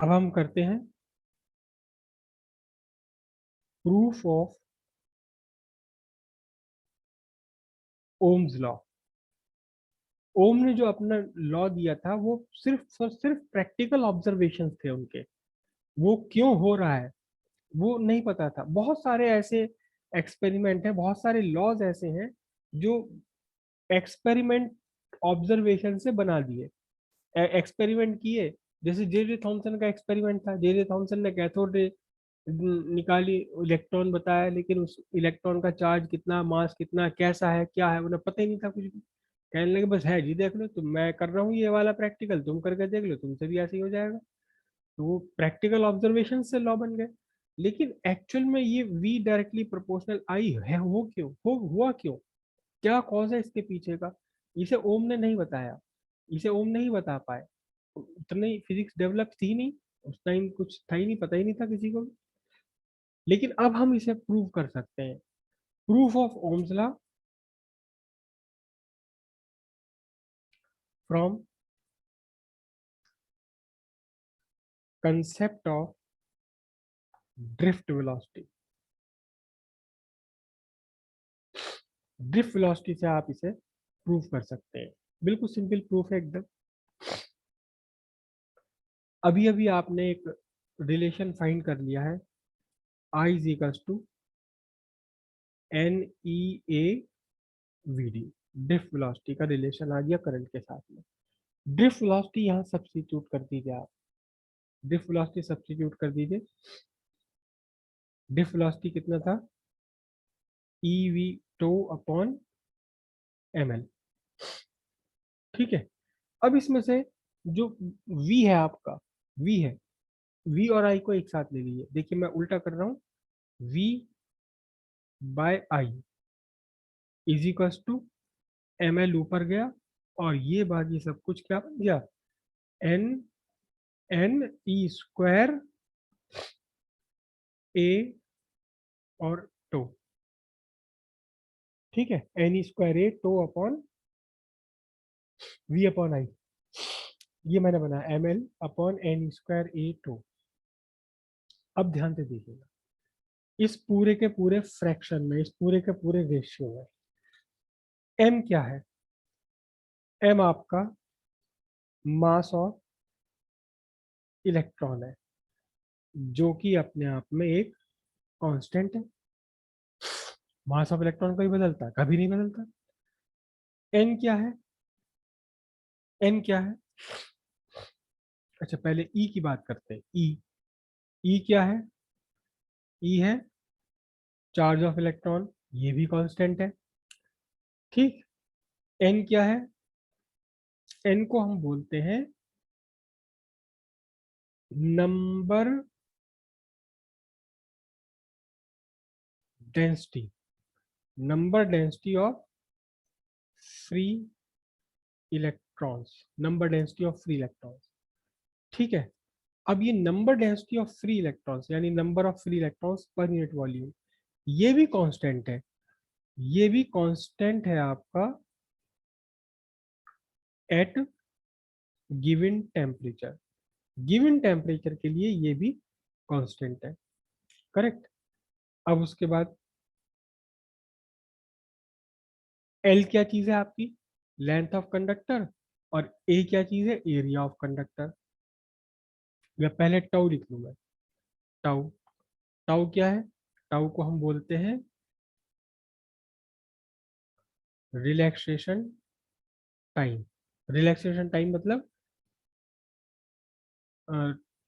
अब हम करते हैं प्रूफ ऑफ ओम्स लॉ। ओम ने जो अपना लॉ दिया था वो सिर्फ और सिर्फ प्रैक्टिकल ऑब्जर्वेशन थे उनके। वो क्यों हो रहा है वो नहीं पता था। बहुत सारे ऐसे एक्सपेरिमेंट हैं, बहुत सारे लॉज ऐसे हैं जो एक्सपेरिमेंट ऑब्जर्वेशन से बना दिए, एक्सपेरिमेंट किए। जैसे जे जे थॉमसन का एक्सपेरिमेंट था, जे जे थॉमसन ने कैथोड रे निकाली, इलेक्ट्रॉन बताया, लेकिन उस इलेक्ट्रॉन का चार्ज कितना, मास कितना, कैसा है, क्या है, उन्हें पता ही नहीं था कुछ भी। कहने लगे बस है जी, देख लो तुम, मैं कर रहा हूँ ये वाला प्रैक्टिकल, तुम करके देख लो, तुमसे भी ऐसे ही हो जाएगा। तो वो प्रैक्टिकल ऑब्जर्वेशन से लॉ बन गए। लेकिन एक्चुअल में ये वी डायरेक्टली प्रोपोर्शनल आई है, वो क्यों हुआ क्यों, क्या कॉज है इसके पीछे का, इसे ओम ने नहीं बताया, इसे ओम नहीं बता पाए। उतनी फिजिक्स डेवलप थी नहीं उस टाइम, कुछ था ही नहीं, पता ही नहीं था किसी को भी। लेकिन अब हम इसे प्रूव कर सकते हैं। Proof of Ohm's law from concept of drift velocity. Drift velocity से आप इसे प्रूव कर सकते हैं। बिल्कुल सिंपल प्रूफ है एकदम। अभी अभी आपने एक रिलेशन फाइंड कर लिया है, I is equals to N E A V D. Drift velocity का रिलेशन आ गया करंट के साथ में। ड्रिफ्ट वेलोसिटी यहाँ सब्स्टिट्यूट कर दीजिए आप, ड्रिफ्ट वेलोसिटी सब्स्टिट्यूट कर दीजिए। ड्रिफ्ट वेलोसिटी कितना था, e v tau upon m l. ठीक है। अब इसमें से जो v है आपका, v है, v और i को एक साथ ले लीजिए। देखिए मैं उल्टा कर रहा हूँ, v by i is equals to m l ऊपर गया, और ये बाकी सब कुछ क्या बन गया, n n e square a और टो। ठीक है, n e square a tau upon v upon i, ये मैंने बनाया m l upon n square a tau. अब ध्यान से देखिएगा, इस पूरे के पूरे फ्रैक्शन में, इस पूरे के पूरे रेशियो में m क्या है, m आपका मास ऑफ इलेक्ट्रॉन है, जो कि अपने आप में एक कांस्टेंट है। मास ऑफ इलेक्ट्रॉन कभी बदलता है, कभी नहीं बदलता। n क्या है, n क्या है, अच्छा पहले e की बात करते हैं। e क्या है, e है चार्ज ऑफ इलेक्ट्रॉन, ये भी कांस्टेंट है। ठीक। n क्या है, n को हम बोलते हैं number density, number density of free electrons, number density of free electrons. ठीक है। अब ये number density of free electrons यानी number of free electrons per unit volume, ये भी कांस्टेंट है, ये भी कांस्टेंट है आपका at given temperature. Given temperature के लिए ये भी कांस्टेंट है। करेक्ट। अब उसके बाद एल क्या चीज है आपकी, लेंथ ऑफ कंडक्टर, और ए क्या चीज है, एरिया ऑफ कंडक्टर। या पहले टाउ लिख लूँ मैं, टाउ, टाउ क्या है, टाउ को हम बोलते हैं रिलैक्सेशन टाइम। रिलैक्सेशन टाइम मतलब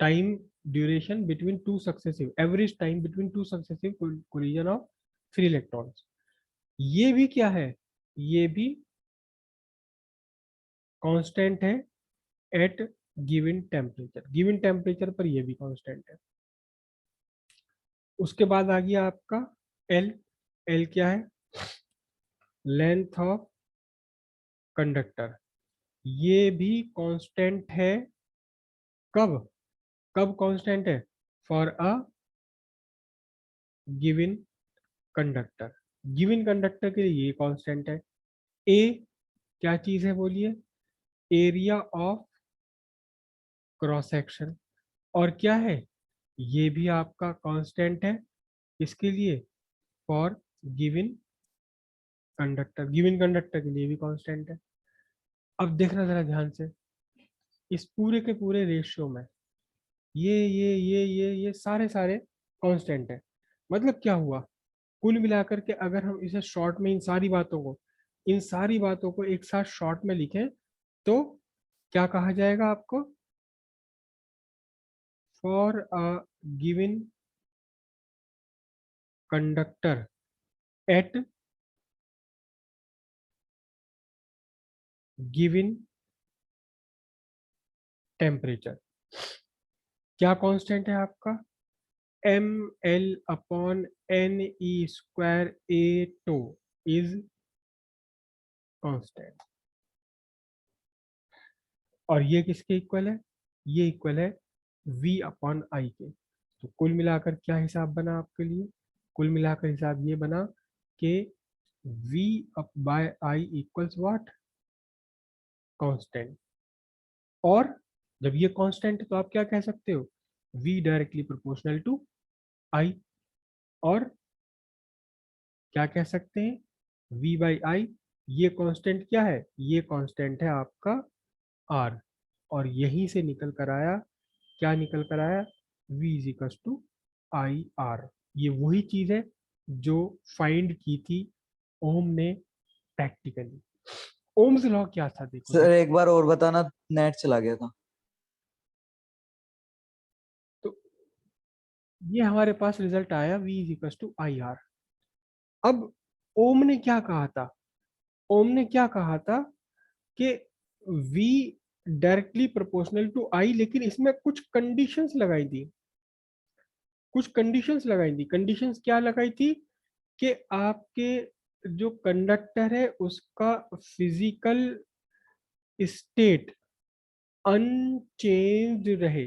time duration between two successive, average time between two successive collision of free electrons. ये भी क्या है, ये भी कांस्टेंट है at given temperature, given temperature पर ये भी कांस्टेंट है। उसके बाद आ गया आपका एल, एल क्या है, लेंथ ऑफ कंडक्टर, ये भी कांस्टेंट है। कब, कब कांस्टेंट है, for a given conductor, given conductor के लिए ये कांस्टेंट है। ए क्या चीज है बोलिए, एरिया ऑफ क्रॉस सेक्शन, और क्या है, ये भी आपका कांस्टेंट है, इसके लिए for given conductor, given conductor के लिए भी कांस्टेंट है। अब देखना जरा ध्यान से, इस पूरे के पूरे रेशियो में ये सारे सारे कांस्टेंट है। मतलब क्या हुआ, कुल मिलाकर के अगर हम इसे शॉर्ट में इन सारी बातों को एक साथ शॉर्ट में लिखें तो क्या कहा जाएगा आपको, for a given conductor at given temperature, क्या कांस्टेंट है आपका, m l upon n e square a tau is constant. और ये किसके इक्वल है, ये इक्वल है v अपॉन आई के। तो कुल मिलाकर क्या हिसाब बना आपके लिए, कुल मिलाकर हिसाब ये बना कि v up by I equals what, constant. और जब ये कांस्टेंट है तो आप क्या कह सकते हो, v directly proportional to i। और क्या कह सकते हैं, v बाई आई, ये कांस्टेंट क्या है, ये कांस्टेंट है आपका r। और यहीं से निकल कर आया, क्या निकल कर आया, v is equal to i r. ये वही चीज है जो फाइंड की थी ओम ने प्रैक्टिकली। ओम्स लॉ क्या था, देखो सर देखो। एक बार और बताना, नेट चला गया था। तो ये हमारे पास रिजल्ट आया v is equal to i r. अब ओम ने क्या कहा था, ओम ने क्या कहा था कि v डायरेक्टली प्रोपोर्शनल टू आई, लेकिन इसमें कुछ कंडीशंस लगाई थी, कुछ कंडीशंस लगाई थी। कंडीशंस क्या लगाई थी कि आपके जो कंडक्टर है उसका फिजिकल स्टेट अनचेंज रहे,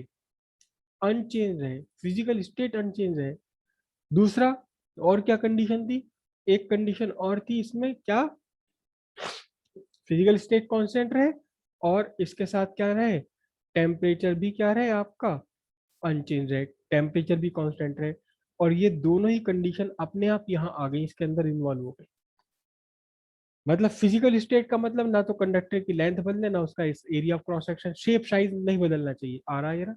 अनचेंज रहे, फिजिकल स्टेट अनचेंज रहे। दूसरा, और क्या कंडीशन थी, एक कंडीशन और थी इसमें, क्या, फिजिकल स्टेट कांस्टेंट रहे और इसके साथ क्या रहे, टेम्परेचर भी क्या रहे आपका, अनचेंज रहे, टेम्परेचर भी कांस्टेंट रहे। और ये दोनों ही कंडीशन अपने आप यहाँ आ गई, इसके अंदर इन्वॉल्व हो गई। मतलब फिजिकल स्टेट का मतलब ना तो कंडक्टर की लेंथ बदले, ना उसका इस area of cross section, shape size नहीं बदलना चाहिए, आ रहा है ये ना।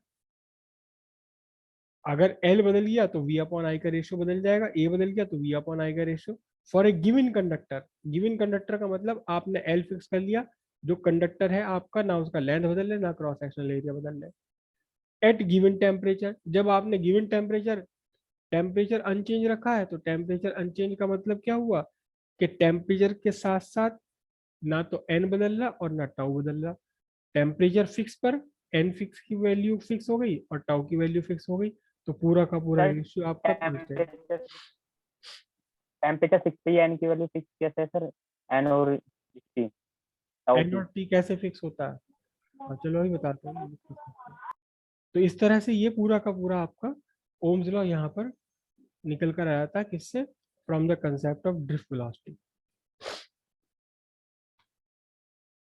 अगर एल बदल गया तो वी अपॉन आई का रेशियो बदल जाएगा, ए बदल गया तो वी अपॉन आई का ratio. For a given conductor, given conductor का मतलब आपने एल फिक्स कर लिया, जो कंडक्टर है आपका ना उसका लेंथ बदल ले ना क्रॉस सेक्शनल एरिया बदल ले। एट गिवन टेम्परेचर, जब आपने गिवन टेम्परेचर, टेम्परेचर अनचेंज रखा है, तो टेम्परेचर अनचेंज का मतलब क्या हुआ कि टेम्परेचर के साथ साथ ना तो एन बदल रहा और ना टाउ बदल रहा। टेम्परेचर फिक्स पर एन फिक्स की वैल्यू फिक्स हो गई और टाउ की वैल्यू फिक्स हो गई, तो पूरा का पूरा सर रेशियो आपका कांस्टेंट। टेम्परेचर टेम्परेचर फिक्स है, एन की वैल्यू फिक्स कैसे है सर, एन और टी टाउ एन की। और टी कैसे फिक्स होता है, हाँ चलो अभी बताते हैं। तो इस तरह से ये पूरा का पूरा आपका ओम्स लॉ यहाँ पर निकल कर आया था, किससे, from the concept of drift velocity.